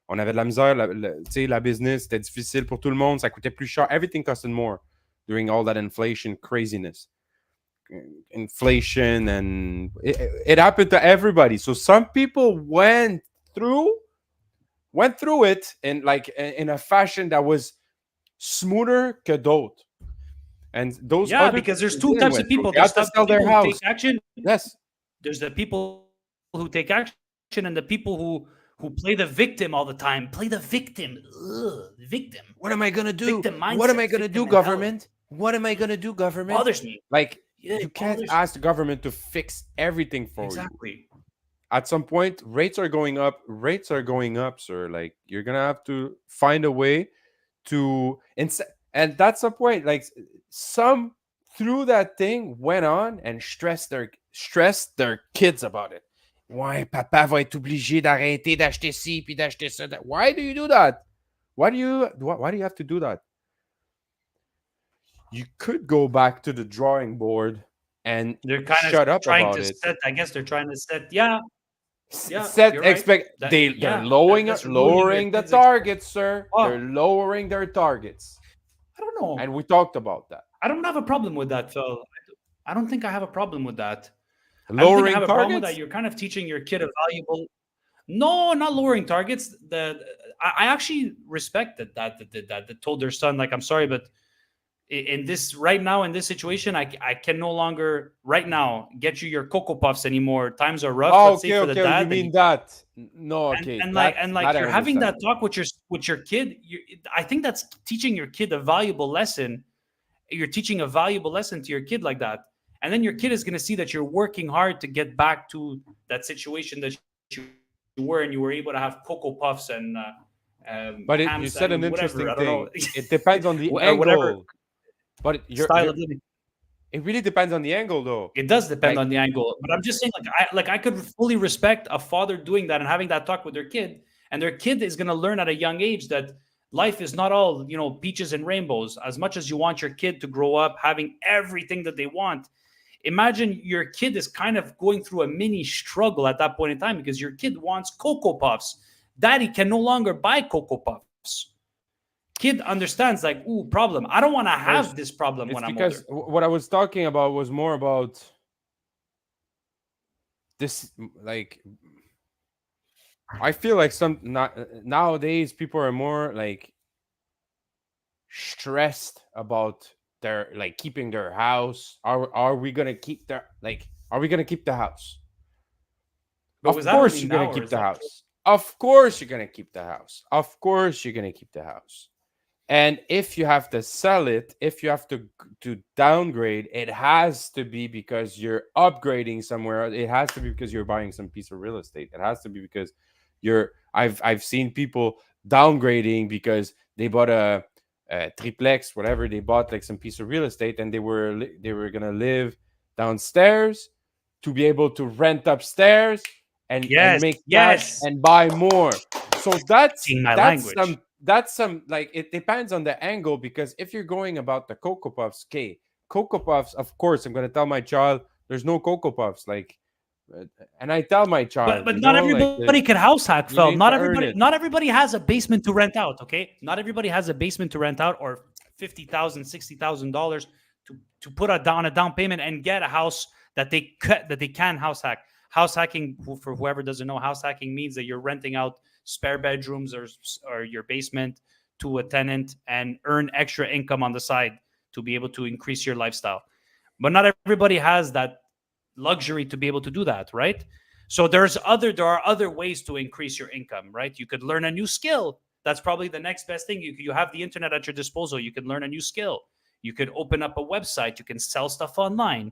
On avait de la misère, la business, c'était difficile pour tout le monde, ça coûtait plus cher, everything costed more during all that inflation craziness. Inflation, and it happened to everybody. So some people went through it in a fashion that was smoother que d'autres. And those because there's two types of people. They have to sell their house. Take action. Yes. There's the people who take action and the people who play the victim all the time. Play the victim. Victim. What am I going to do? Victim mindset, what am I going to do, government? What am I going to do, government? Bothers me. Like, you can't ask the government to fix everything for you. Exactly. At some point, rates are going up, sir. Like, you're going to have to find a way to... And that's the point. Like, some through that thing went on and stressed their kids about it. Ouais, papa va être obligé d'arrêter d'acheter ci puis d'acheter ça. Why do you do that? Why do you have to do that? You could go back to the drawing board and They're kind of shut up trying about to it. set. I guess they're trying to set. Yeah, yeah, Set you're right. expect That they're yeah, that's ruining your lowering the kids' experience. targets, sir. Oh, They're lowering their targets. I don't know. And we talked about that. I don't have a problem with that, Phil. I don't think I have a problem with that. I don't think I Lowering have a problem with that. targets? You're kind of teaching your kid a valuable. No, not lowering targets. I actually respect that told their son, like, I'm sorry, but in this right now in this situation, I can no longer right now get you your cocoa puffs anymore. Times are rough. Oh, Let's say okay, for the okay. You dad, mean that? No, and okay. and like That and that like I you're having understand. that talk with your kid. I think that's teaching your kid a valuable lesson. You're teaching a valuable lesson to your kid like that, and then your kid is going to see that you're working hard to get back to that situation that you were, and you were able to have cocoa puffs and ham But you sandwich, said an whatever. I don't interesting know, thing. It depends on the or whatever angle. But style of living. it really depends on the angle though. It does depend Like on the angle, but I'm just saying, like I could fully respect a father doing that and having that talk with their kid, and their kid is going to learn at a young age that life is not all peaches and rainbows. As much as you want your kid to grow up having everything that they want, imagine your kid is kind of going through a mini struggle at that point in time because your kid wants cocoa puffs. Daddy can no longer buy cocoa puffs. Kid understands, like, ooh, problem. I don't want to have there's this problem when it's I'm older. because what I was talking about was more about this like I feel like nowadays people are more like stressed about their like keeping their house. Are we gonna keep their like are we gonna keep the house? But was Of that course only you're gonna now, or keep is the that house. Of course you're gonna keep the house. Of course you're gonna keep the house. And if you have to sell it, if you have to downgrade, it has to be because you're upgrading somewhere. It has to be because you're buying some piece of real estate. It has to be because I've seen people downgrading because they bought a triplex, whatever. They bought like some piece of real estate and they were gonna live downstairs to be able to rent upstairs and yes, make cash yes. and buy more. So Speaking my language. that's some like it depends on the angle because if you're going about the cocoa puffs, okay, cocoa puffs, of course, I'm gonna tell my child there's no cocoa puffs, like, and I tell my But child, not like everybody can house hack, you Phil. need to earn it. Not everybody has a basement to rent out. Okay, not everybody has a basement to rent out or $50,000, $60,000 to put on a down payment and get a house that they can house hack. House hacking, for whoever doesn't know, house hacking means that you're renting out spare bedrooms or your basement to a tenant and earn extra income on the side to be able to increase your lifestyle. But not everybody has that luxury to be able to do that, right? So there are other ways to increase your income, right? You could learn a new skill. That's probably the next best thing. You have the internet at your disposal. You could learn a new skill. You could open up a website. You can sell stuff online.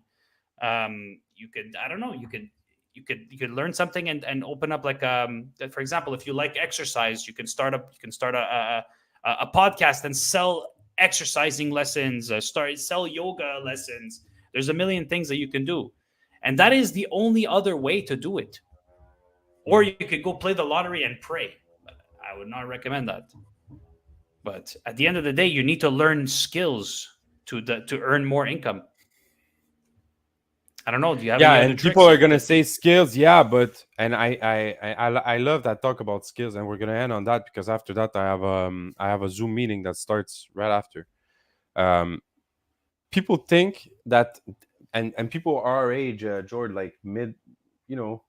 You could, I don't know, you could learn something and open up like for example, if you like exercise, you can start a podcast and sell exercising lessons. Sell yoga lessons. There's a million things that you can do, and that is the only other way to do it. Or you could go play the lottery and pray. I would not recommend that. But at the end of the day, you need to learn skills to earn more income. I don't know. Do you have Yeah, any other and tricks? people are gonna say skills, yeah, but and I love that talk about skills, and we're gonna end on that because after that I have a Zoom meeting that starts right after. People think that, and people our age, George, like mid, you know,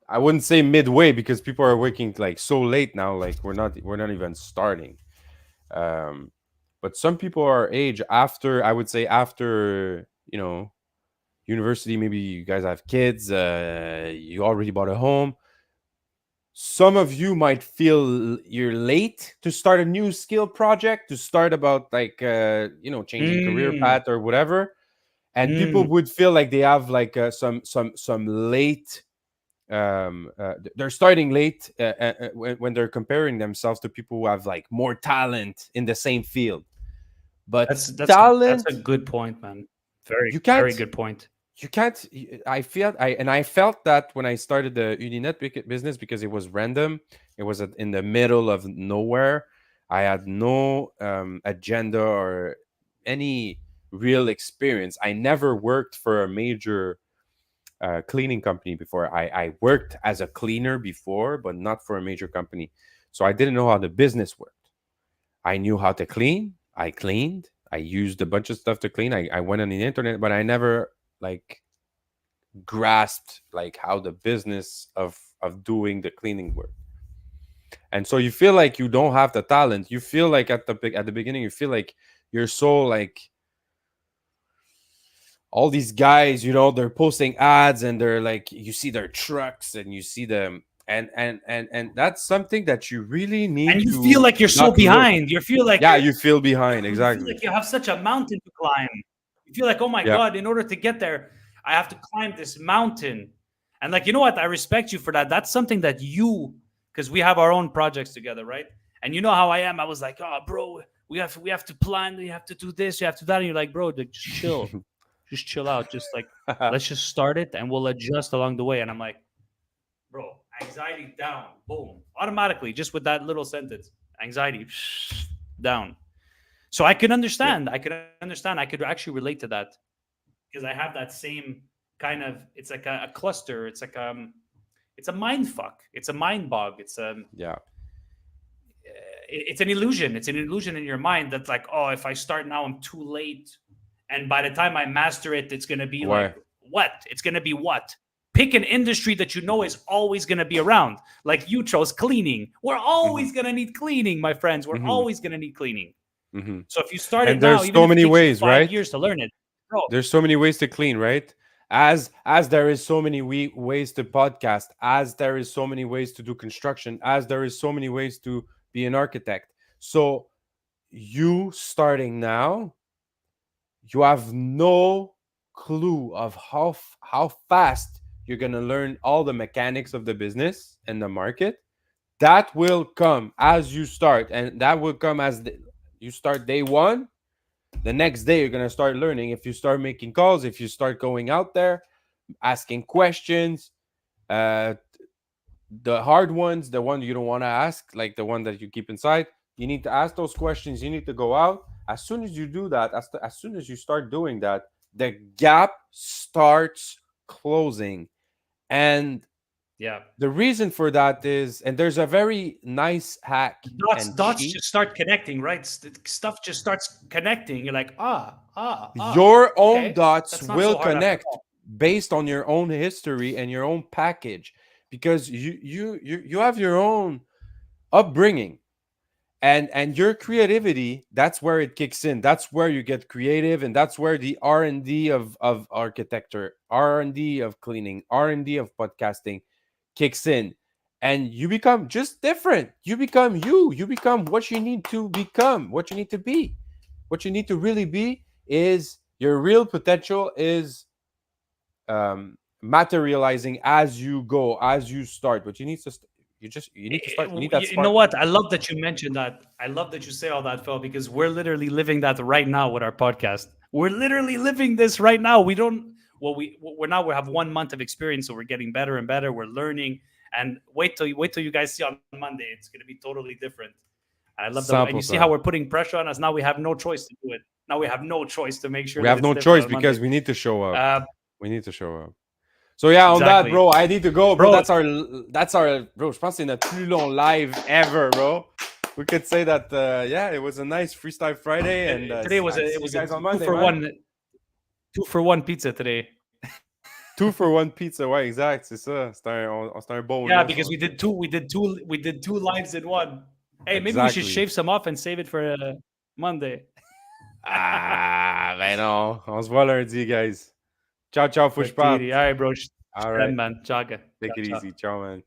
I wouldn't say midway because people are working like so late now, like we're not even starting. Um, but some people our age after, I would say after, university, maybe you guys have kids, you already bought a home. Some of you might feel you're late to start a new skill project, to start about like changing career Mm, path or whatever, and people mm. would feel like they have like some late they're starting late when they're comparing themselves to people who have like more talent in the same field. But That's a talent, good point, man. Very you very can't good point. you can't. I felt that when I started the Uninet business because it was random. It was in the middle of nowhere. I had no agenda or any real experience. I never worked for a major cleaning company before. I worked as a cleaner before, but not for a major company. So I didn't know how the business worked. I knew how to clean. I cleaned. I used a bunch of stuff to clean. I went on the internet, but I never like grasped like how the business of doing the cleaning work. And so you feel like you don't have the talent. You feel like at the beginning you feel like you're so like all these guys, they're posting ads and they're like you see their trucks and you see them and that's something that you really And need you feel to like you're so not look. behind. You feel like Yeah, you feel behind, you feel exactly. like you have such a mountain to climb. You feel like, oh my Yeah. God, in order to get there, I have to climb this mountain. And like, you know what? I respect you for that. That's something that because we have our own projects together, right? And you know how I am. I was like, oh, bro, we have to plan. We have to do this. You have to do that. And you're like, bro, like, just chill out. Just like, let's just start it and we'll adjust along the way. And I'm like, bro, anxiety down, boom, automatically, just with that little sentence, anxiety down. So I could Yeah. understand. I could understand. I could actually relate to that because I have that same kind of. It's like a cluster. It's like it's a mind fuck. It's a mind bog. Yeah. It's an illusion. It's an illusion in your mind that's like, oh, if I start now, I'm too late, and by the time I master it, it's gonna be Why? like what? It's gonna be what? Pick an industry that you know is always gonna be around. Like you chose cleaning. We're always gonna need cleaning, my friends. We're Hmm. always gonna need cleaning. Hmm. So if you start it And now, there's even so if it many takes you ways, 5 years right? to learn it, bro. There's so many ways to clean, right? As there is so many ways to podcast, as there is so many ways to do construction, as there is so many ways to be an architect. So you starting now, you have no clue of how fast you're gonna learn all the mechanics of the business and the market. That will come as you start, and that will come as you start day one. The next day you're gonna start learning. If you start making calls, if you start going out there asking questions, uh the hard ones, the one you don't want to ask, like the one that you keep inside, you need to ask those questions. You need to go out. As soon as you do that, as soon as you start doing that, the gap starts closing. And Yeah, the reason for that is, and there's a very nice hack and dots cheat. just start connecting, right? Stuff just starts connecting. You're like, Your own okay, dots that's not will so hard after connect all. based on your own history and your own package, because you have your own upbringing and your creativity. That's where it kicks in. That's where you get creative, and that's where the R&D of architecture, R&D of cleaning, R&D of podcasting kicks in, and you become just different. You become what you need to become, what you need to be. What you need to really be is your real potential is materializing as you go, as you start. But you need to you need to start. You need that You know spark. what? I love that you mentioned that. I love that you say all that, Phil, because we're literally living that right now with our podcast. We're literally living this right now. We don't. Well, we have 1 month of experience, so we're getting better and better. We're learning, and wait till you guys see on Monday. It's going to be totally different. I love that, and you see how 100%. we're putting pressure on us. Now we have no choice to do it. Now we have no choice to make sure We that have it's no different choice on Monday. because we need to show up. Uh, We need to show up. So yeah, on that, exactly, bro, I need to go, bro. bro. That's our bro. Je pense que c'est notre plus long live ever, bro. We could say that. Yeah, it was a nice freestyle Friday, and Today was I'll a see it you was a guys on two Monday, for man. one, 2 for 1 pizza today. 2 for 1 pizza, ouais, exact, c'est ça. C'est un bon Yeah, lunch. because we did two lives in one. Hey, maybe we should Exactly. shave some off and save it for Monday. Ah, ben non. On se voit lundi, guys. Ciao, ciao, faut que je parte. All right, bro. All Shem, right. man. Chaga. Take Ciao, it ciao. easy. Ciao, man.